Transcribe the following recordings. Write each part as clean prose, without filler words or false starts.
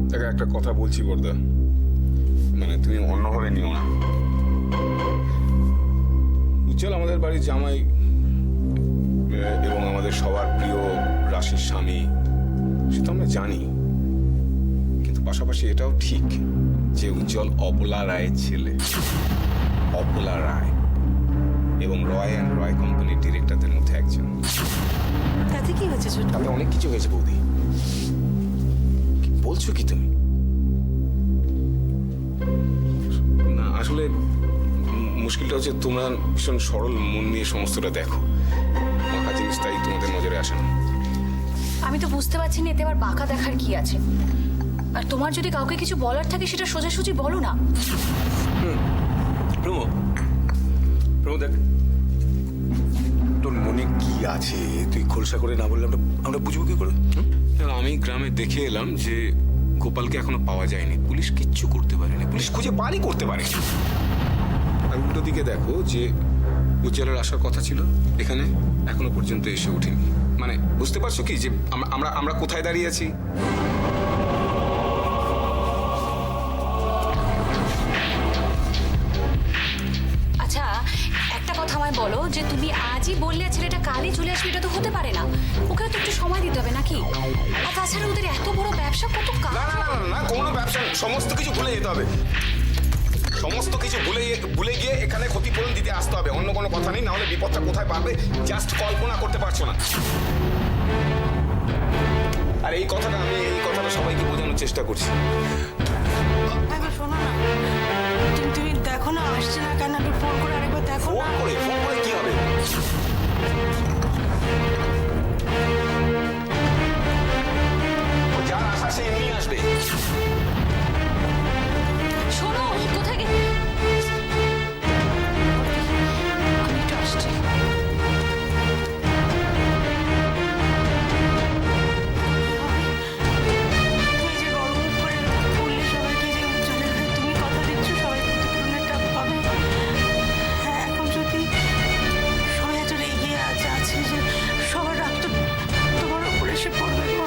দেখো একটা কথা বলছি বর্দা, মানে তুমি অন্যভাবে নিও না। উজ্জ্বল আমাদের বাড়ির জামাই এবং আমাদের সবার প্রিয় রাশির স্বামী, সে তো আমরা জানি। কিন্তু পাশাপাশি এটাও ঠিক যে উজ্জ্বল অবলা রায়ের ছেলে, অবলা রায়, এবং রয় অ্যান্ড রয় কোম্পানির ডিরেক্টরদের মধ্যে একজন। তাতে কি হয়েছে ছোট? তাতে অনেক কিছু হয়েছে বৌদি। কি বলছো কি তুমি? না আসলে মুশকিলটা হচ্ছে তোমরা ভীষণ সরল মন নিয়ে সমস্তটা দেখো, বাঁকা জিনিসটাই তোমাদের নজরে আসে না। আমি তো বুঝতে পারছি না এতে আবার বাঁকা দেখার কি আছে। আর তোমার যদি কাউকে কিছু বলার থাকে সেটা সোজাসুজি বলো না। প্রমো, প্রমো দেখ তোর মনে কি আছে তুই খোলসা করে না বললে আমরা বুঝবো কি করে? আমি গ্রামে দেখে এলাম যে গোপালকে এখনো পাওয়া যায়নি, পুলিশ কিচ্ছু করতে পারেনি, পুলিশ খুঁজে বারই করতে পারেনি। আর উল্টো দিকে দেখো যে উজ্জ্বলের আসার কথা ছিল এখানে, এখনো পর্যন্ত এসে ওঠেনি। মানে বুঝতে পারছো কি যে আমরা কোথায় দাঁড়িয়ে আছি? আচ্ছা একটা কথা আমায় বলো, যে তুমি আজই বললে ছেলেটা কালই চলে আসবে, এটা তো হতে পারে না। ওকে তো একটু সময় দিতে হবে নাকি? আর তাছাড়া ওদের এত বড় ব্যবসা, কত কাজ। না না না না, কোনো ব্যবসা নেই, সমস্ত কিছু ভুলে যেতে হবে। সমস্ত কিছু ভুলে গিয়ে এখানে ক্ষতিপূরণ দিতে আসতে হবে, অন্য কোনো কথা নেই। না হলে বিপদটা কোথায় পাবে জাস্ট কল্পনা করতে পারছো না। আর এই কথাটা সবাইকে বোঝানোর চেষ্টা করছি। একবার শোনো না, তুমি দেখো না আসছে না কেন, একটু ফোন করে আরেকবার দেখো না। ফোন করে কি হবে? ও যার আশা সে এমনি আসবে। শোনো, কোথায় আমি একটু আসছি। তুমি যে বড় মুখ করে বললে সবাইকে যে উজ্জ্বলের হয়ে তুমি কথা দিচ্ছ সবাই ক্ষতিপূরণের টাকা পাবে। হ্যাঁ, এখন যদি সবাই এত রেগে আছে যে সবার রাগ তো তোমার উপরে এসে পড়বে গো।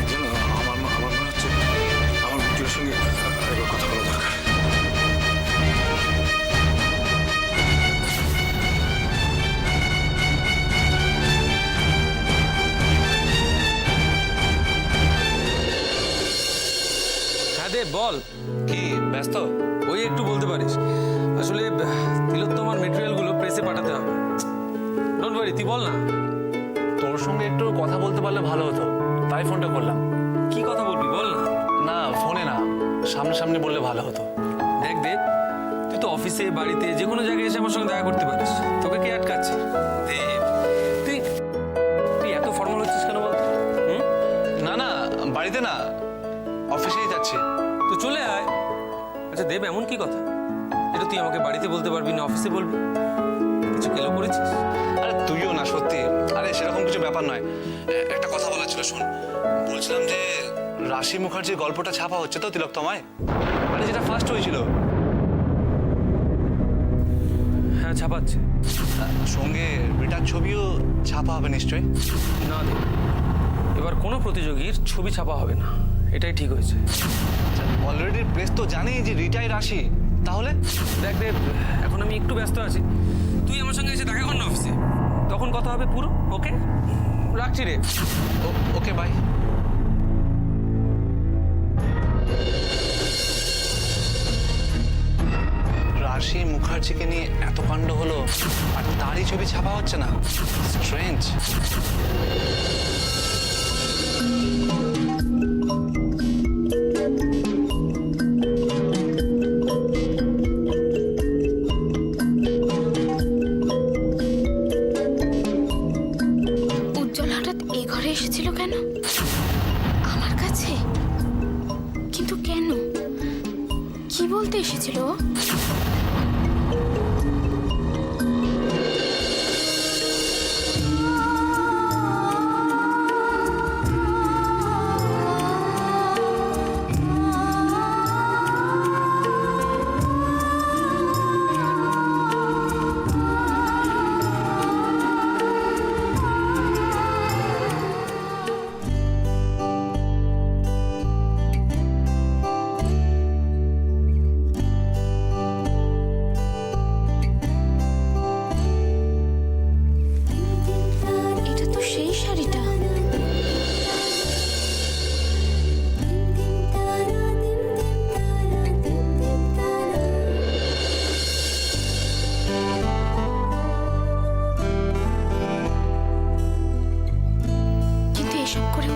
যেন আমার মনে হচ্ছে আমার উজ্জ্বলের সঙ্গে একবার কথা বলা দরকার। হ্যাঁ দেব বল। কি ব্যস্ত? ওই একটু বলতে পারিস, আসলে তিলোত্তমার মেটেরিয়ালগুলো প্রেসে পাঠাতে হবে। ডোন্ট ওয়ারি, তুই বল না। তোর সঙ্গে একটু কথা বলতে পারলে ভালো হতো, তাই ফোনটা করলাম। কি কথা বলবি বল না। না ফোনে না, সামনাসামনি বললে ভালো হতো। দেখ দেব, তুই তো অফিসে বাড়িতে যে কোনো জায়গায় এসে আমার সঙ্গে দেখা করতে পারিস, তোকে কে আটকাচ্ছে? দেব তুই তুই এত ফর্মাল হচ্ছিস কেন বলতো? না না, বাড়িতে না, অফিসেই যাচ্ছি। তুই চলে আয়। আচ্ছা দেব, এমন কি কথা এটা তুই আমাকে বাড়িতে বলতে পারবি না অফিসে বলবি? কিছু কেলো করেছিস? আরে তুইও না, সত্যি। আরে সেরকম কিছু ব্যাপার নয়, একটা কথা বলার ছিল, শোন। বলছিলাম যে রাশি মুখার্জির গল্পটা ছাপা হচ্ছে তো তিলোত্তমায়, মানে যেটা ফার্স্ট হয়েছিল। হ্যাঁ ছাপাচ্ছে। সঙ্গে রিটার ছবিও ছাপা হবে নিশ্চয়ই? না দেব, এবার কোনো প্রতিযোগীর ছবি ছাপা হবে না, এটাই ঠিক হয়েছে। অলরেডি প্রেস তো জানেই যে রিটাই রাশি, তাহলে? দেখ দেব, এখন আমি একটু ব্যস্ত আছি, তুই আমার সঙ্গে এসে দেখা কর না অফিসে, তখন কথা হবে পুরো। ওকে, রাখছি রে। Okay bye. রাশি মুখার্জিকে নিয়ে এত কাণ্ড হলো আর তারই ছবি ছাপা হচ্ছে না, স্ট্রেঞ্জ। উজ্জ্বল হঠাৎ এই ঘরে এসেছিল কেন আমার কাছে? কিন্তু কেন, কি বলতে এসেছিল ও?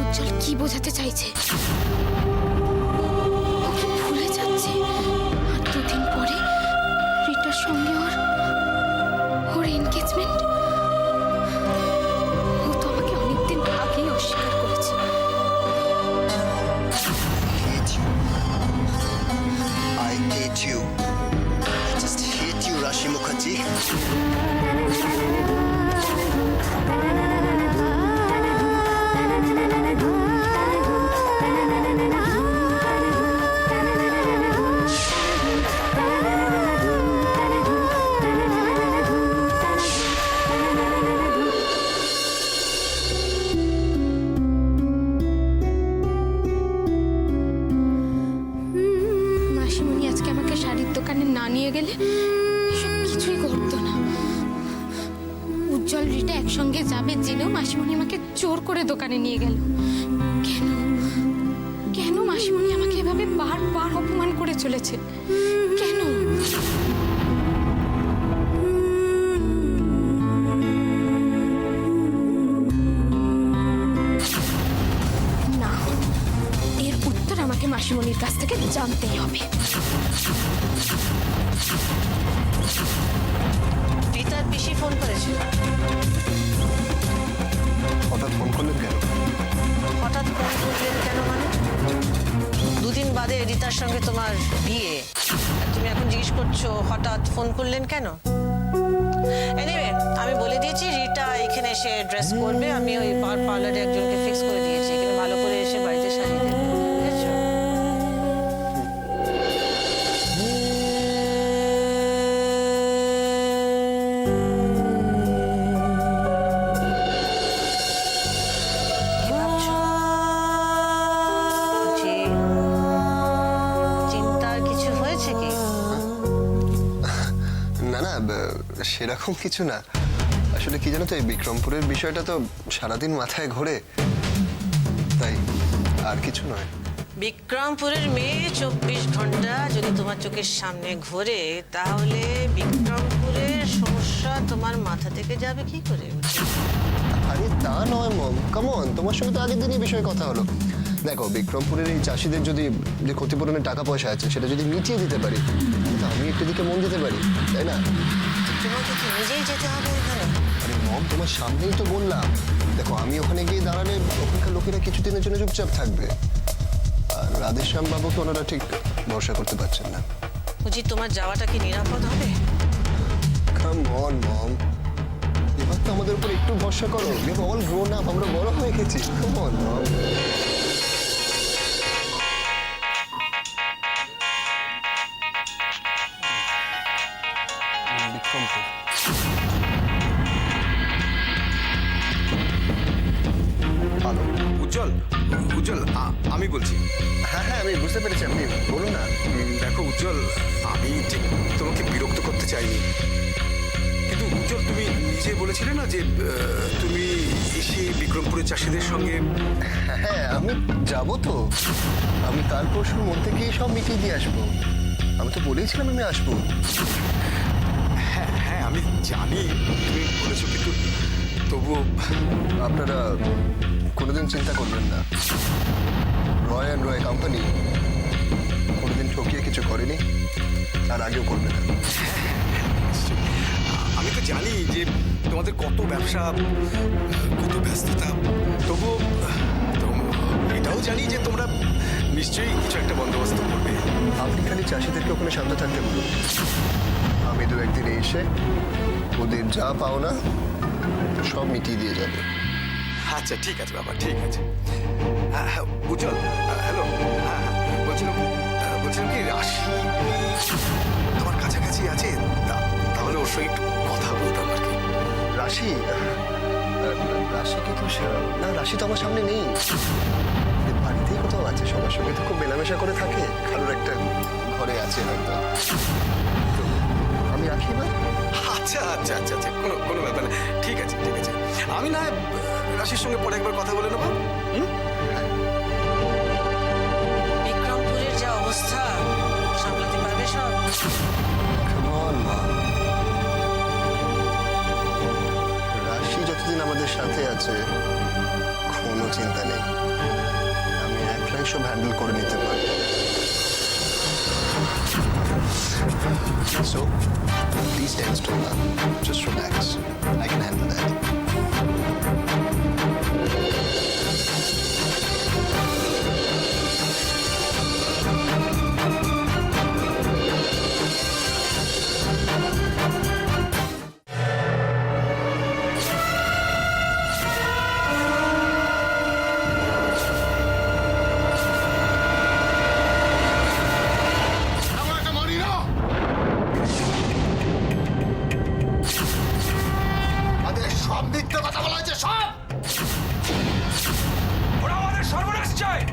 উজ্জ্বল কি বোঝাতে চাইছে? ও কি ভুলে যাচ্ছে আর দুদিন পরে রিটার সঙ্গে ওর এনগেজমেন্ট? ও তো আমাকে অনেকদিন আগেই অস্বীকার করেছে। I hate you. I just hate you, Rashi Mukherjee. মাসিমণি আজকে আমাকে শাড়ির দোকানে না নিয়ে গেলে এসব কিছুই করতো না। উজ্জ্বল রিটা একসঙ্গে যাবে জেনেও মাসিমণি আমাকে জোর করে দোকানে নিয়ে গেল। কেন কেন মাসিমণি আমাকে এভাবে বারবার অপমান করে চলেছে? কেন? না, এর উত্তর আমাকে মাসিমণির কাছ থেকে জানতেই হবে। রিতার পিসি ফোন করেছিল। হঠাৎ ফোন করলেন কেন? হঠাৎ ফোন করলেন কেন মানে? দুদিন বাদে রিতার সঙ্গে তোমার বিয়ে, আর তুমি এখন জিজ্ঞেস করছো হঠাৎ ফোন করলেন কেন? এনিওয়ে, আমি বলে দিয়েছি রিতা এখানে এসে ড্রেস করবে। আমি ওই পার্লারে একজনকে ফিক্স করে দিয়েছি, এখানে ভালো করে এসে বাড়িতে সাজিয়ে দেবে, বুঝেছো? কি ভাবছো? বলছি, চিন্তার কিছু হয়েছে কি? না না, সেরকম কিছু না। আসলে কি জানো তো, এই বিক্রমপুরের বিষয়টা তো সারাদিন মাথায় ঘোরে, তাই আর কিছু নয়। বিক্রমপুরের মেয়ে 24 ঘন্টা যদি তোমার চোখের সামনে ঘোরে, তাহলে বিক্রমপুরের সমস্যা তোমার মাথা থেকে যাবে কি করে? আরে তা নয় মম, কামন, তোমার সঙ্গে তো আগের দিনই বিষয়ে কথা হলো। দেখো, বিক্রমপুরের এই চাষিদের যদি যে ক্ষতিপূরণের টাকা পয়সা আছে সেটা যদি মিটিয়ে দিতে পারি, তাহলে আমি একটু দিকে মন দিতে পারি, তাই না? তোমাকে কি নিজেই যেতে হবে ওখানে? আরে মম, তোমার সামনেই তো বললাম। দেখো, আমি ওখানে গিয়ে দাঁড়ালে ওখানকার লোকেরা কিছুদিনের জন্য চুপচাপ থাকবে, আর রাধেশ্যাম বাবুকে ওনারা ঠিক ভরসা করতে পারছেন না। বুঝি তোমার যাওয়াটা কি নিরাপদ হবে? কাম অন মম, এবার তো আমাদের উপর একটু ভরসা করো। We have all grown up, আমরা বড় হয়ে গেছি। Come on mom. Bikrampur. Hello. Ujjwal, Ujjwal, আমি বলছি। হ্যাঁ হ্যাঁ, আমি বুঝতে পেরেছি, আপনি বলুন না। দেখো উজ্জ্বল, আমি ঠিক তোমাকে বিরক্ত করতে চাইনি, কিন্তু উজ্জ্বল তুমি নিজে বলেছিলে না যে তুমি এসে বিক্রমপুরের চাষিদের সঙ্গে। হ্যাঁ, আমি যাবো তো। আমি কাল পরশুর মধ্যে গিয়ে সব মিটিয়ে দিয়ে আসবো। আমি তো বলেইছিলাম আমি আসবো। হ্যাঁ হ্যাঁ, আমি জানি তুমি বলেছো, কিন্তু তবুও আপনারা কোনোদিন চিন্তা করবেন না, রয় অ্যান্ড রয় কোম্পানি কোনোদিন ঠকিয়ে কিছু করেনি, আর আগেও করবে না। আমি তো জানি যে তোমাদের কত ব্যবসা, কত ব্যস্ততা, তবুও এটাও জানি যে তোমরা নিশ্চয়ই কিছু একটা বন্দোবস্ত করবে। আপনি খালি চাষিদেরকে ওখানে শান্ত থাকতে বলুন। আমি দু একদিনে এসে ওদের যা পাও না সব মিটিয়ে দিয়ে যাবে। আচ্ছা ঠিক আছে বাবা, ঠিক আছে। হ্যাঁ হ্যাঁ উজ্জ্বল, হ্যালো, হ্যাঁ বলছিলাম কি রাশি তোমার কাছাকাছি আছে, তাহলে ওর সঙ্গে একটু কথা বলতাম আর কি। রাশি? রাশিকে তো না, রাশি তো আমার সামনে নেই, বাড়িতেই কোথাও আছে, সবার সঙ্গে তো খুব মেলামেশা করে থাকে, কারোর একটা ঘরে আছে হয়তো। তো আমি রাখি এবার। আচ্ছা আচ্ছা আচ্ছা আচ্ছা, কোনো ব্যাপার না, ঠিক আছে ঠিক আছে। আমি না রাশির সঙ্গে পরে একবার কথা বলে নেবো। বিক্রমপুরের যা অবস্থা, সামলাতে পারবে সব? Come on, Mom. রাশি যতদিন আমাদের সাথে আছে কোনো চিন্তা নেই। এসব হ্যান্ডেল করে নিতে পারি। So, please stand still now. Just relax. I can handle that. সব মিথ্যে কথা বলা হয়েছে, সব। ওরা আমাদের সর্বনাশ চায়।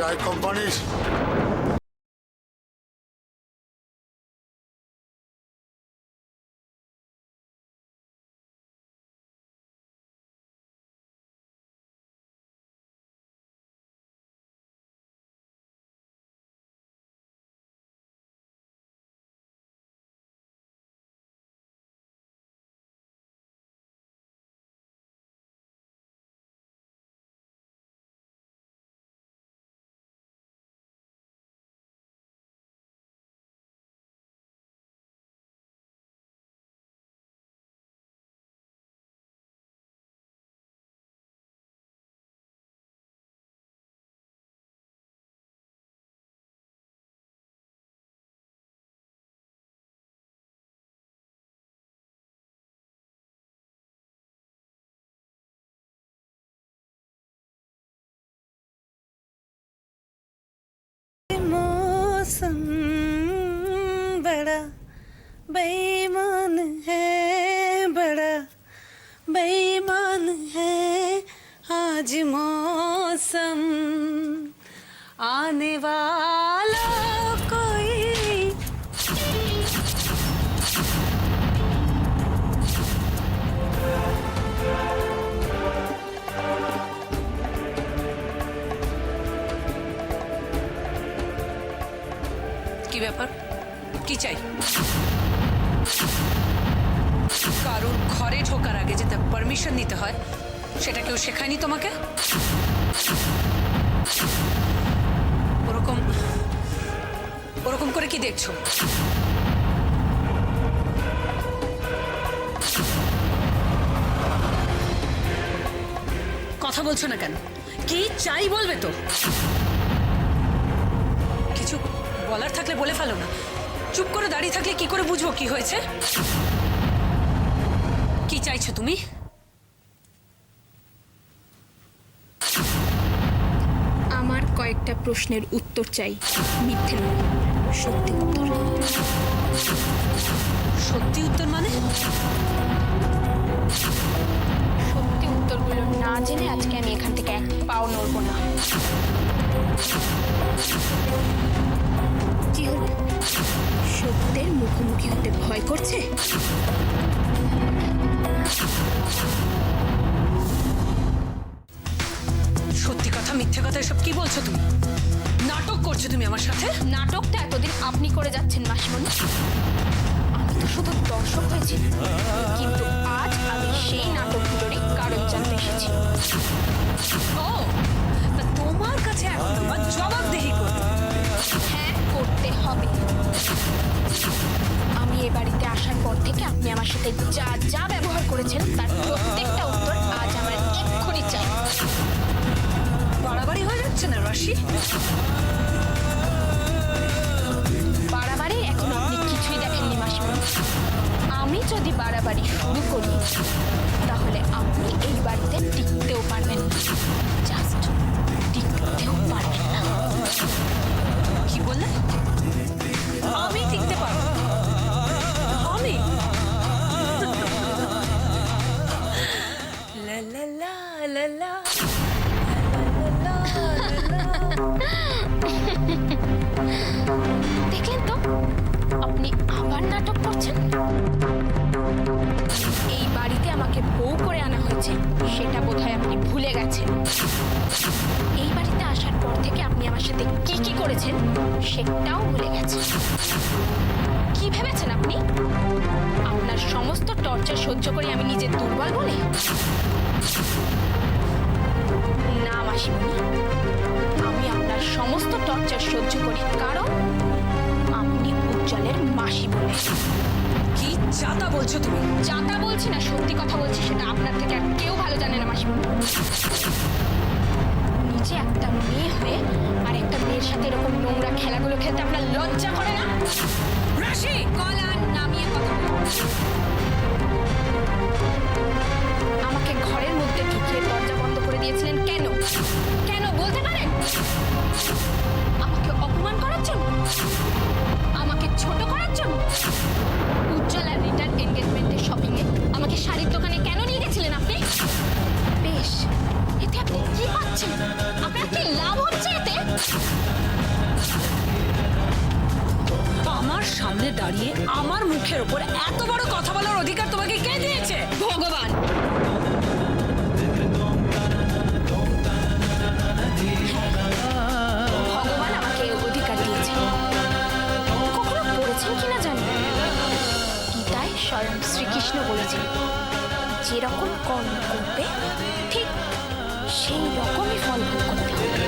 রায় কোম্পানির मौसम बड़ा बेईमान है, बड़ा बेईमान है आज मौसम, आने वाला कोई কি ব্যাপার, কি চাই? কারোর ঘরে ঢোকার আগে যেটা পারমিশন নিতে হয় সেটা কেউ শেখায়নি তোমাকে? ওরকম ওরকম করে কি দেখছো? কথা বলছো না কেন? কি চাই বলবে তো? কিছু বলার থাকলে বলে ফেলো না। চুপ করে দাঁড়িয়ে থাকলে কি করে বুঝবো কি হয়েছে? কি চাইছো তুমি? আমার কয়েকটা প্রশ্নের উত্তর চাই, মিথ্যে নয়, সত্যি উত্তর। সত্যি উত্তর মানে? সত্যি উত্তরগুলো না জেনে আজকে আমি এখান থেকে এক পাও নড়বো না। কি হলো, সত্যের মুখোমুখি হতে ভয় করছে? সত্যি কথা মিথ্যে কথা এসব কি বলছো তুমি? নাটক করছো তুমি আমার সাথে? নাটকটা এতদিন আপনি করে যাচ্ছেন মাসিমণি। আমি তো শুধু দর্শক হয়েছি, কিন্তু আজ আমি সেই নাটকগুলোরই কারণ জানতে এসেছি। ও, তা তোমার কাছে এখন আমার জবাবদিহি করতে? হ্যাঁ, করতে হবে। আমি এ বাড়িতে আসার পর থেকে আপনি আমার সাথে যা যা ব্যবহার করেছেন তার প্রত্যেকটা উত্তর আজ আমার এক্ষুনি চাই। বাড়াবাড়ি হয়ে যাচ্ছে না রাশি? বাড়াবাড়ি এখন আপনি কিছুই দেখেননি মাসিমণি। আমি যদি বাড়াবাড়ি শুরু করি তাহলে আপনি এই বাড়িতে টিকতেও পারবেন, জাস্ট টিকতেও পারবেন না। কি বললে? আমি টিকতে পারবো? আমি? লা লা লা লা লা লা লা লা লা। সাথে কি কি করেছেন সেটাও ভুলে গেছেন। কি ভেবেছেন আপনি আপনার সমস্ত টর্চার সহ্য করে আমি নিজে দুর্বল বলে? না মাসিমণি, আমি আপনার সমস্ত টর্চার সহ্য করি কারণ আপনি উজ্জ্বলের মাসি বলে। কি যাতা বলছো তুমি? যাতা বলছি না, সত্যি কথা বলছি, সেটা আপনার থেকে আর কেউ ভালো জানে না মাসিমণি। নিজে একটা মেয়ে হয়ে আর একটা মেয়ের সাথে এরকম নোংরা খেলাগুলো খেলতে আপনার লজ্জা করে না? রাশি, গলা নামিয়ে কথা বলুন। আমাকে ঘরের মধ্যে ঢুকিয়ে দরজা বন্ধ করে দিয়েছিলেন কেন? কেন বলতে পারেন? আমাকে অপমান করার জন্য? আমাকে ছোট করার জন্য? উজ্জ্বল আর রিটার এনগেজমেন্টের শপিং এ আমাকে শাড়ির দোকানে কেন নিয়ে গেছিলেন আপনি? বেশ, এতে আপনি কি পাচ্ছেন? আপনার কি লাভ হচ্ছে এতে? আমার সামনে দাঁড়িয়ে আমার মুখের ওপর এত বড় কথা বলার অধিকার তোমাকে কে দিয়েছে? ভগবান! ভগবান আমাকে এই অধিকার দিয়েছে। কখনো পড়েছেন কিনা জানি না, গীতায় স্বয়ং শ্রীকৃষ্ণ বলেছেন যেরকম কর্ম করবে ঠিক সেই রকমই ফল ভোগ করতে হবে।